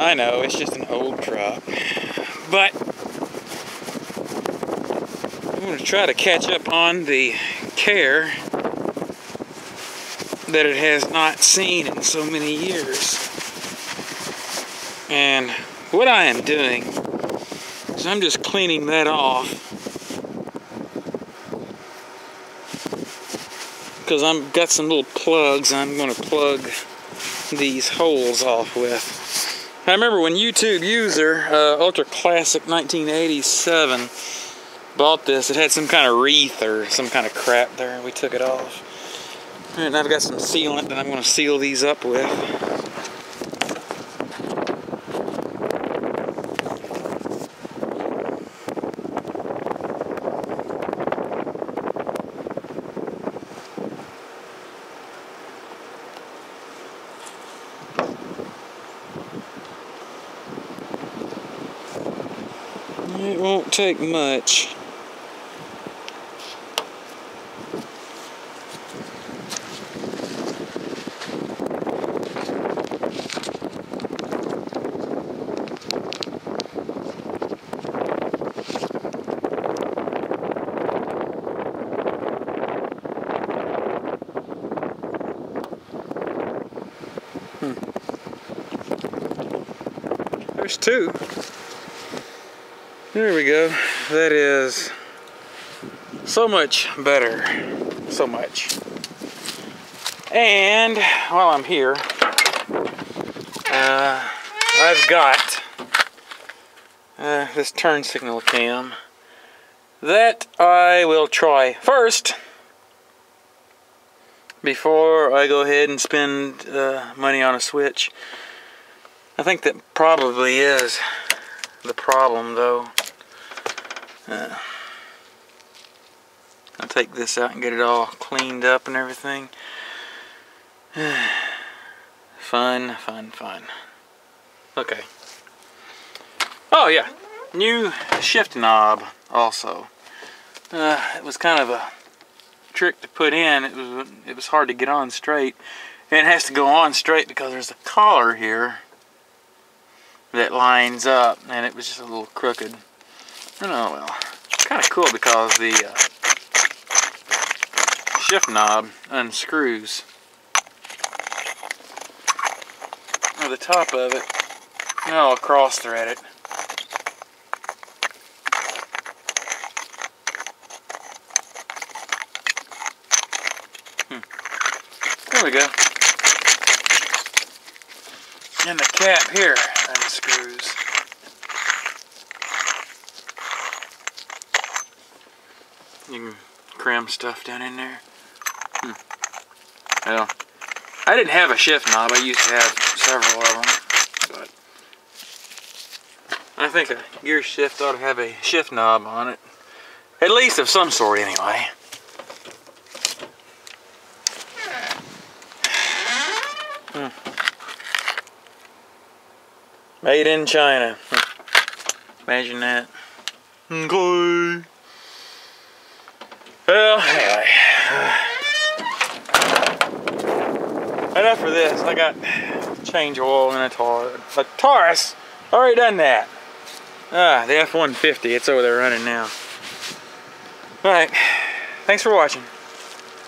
I know, it's just an old truck. But I'm going to try to catch up on the care that it has not seen in so many years. And what I am doing is I'm just cleaning that off, because I've got some little plugs I'm going to plug these holes off with. I remember when YouTube User, Ultra Classic 1987, bought this, it had some kind of wreath or some kind of crap there, and we took it off. And I've got some sealant that I'm going to seal these up with. It won't take much. There's two. There we go. That is so much better. So much. And while I'm here, I've got this turn signal cam that I will try first before I go ahead and spend money on a switch. I think that probably is the problem, though. I'll take this out and get it all cleaned up and everything. Fun, fun, fun. Okay. Oh yeah, new shift knob also. It was kind of a trick to put in. It was hard to get on straight, and it has to go on straight because there's a collar here that lines up, and it was just a little crooked. Oh well, kind of cool because the shift knob unscrews or the top of it, and I'll cross thread it. There we go. And the cap here unscrews. You can cram stuff down in there. Well, I didn't have a shift knob. I used to have several of them, but I think a gear shift ought to have a shift knob on it, at least of some sort, anyway. Made in China. Imagine that. Okay. Well, anyway. Enough for this. I got change oil in a Taurus. Already done that. The F-150. It's over there running now. Alright. Thanks for watching.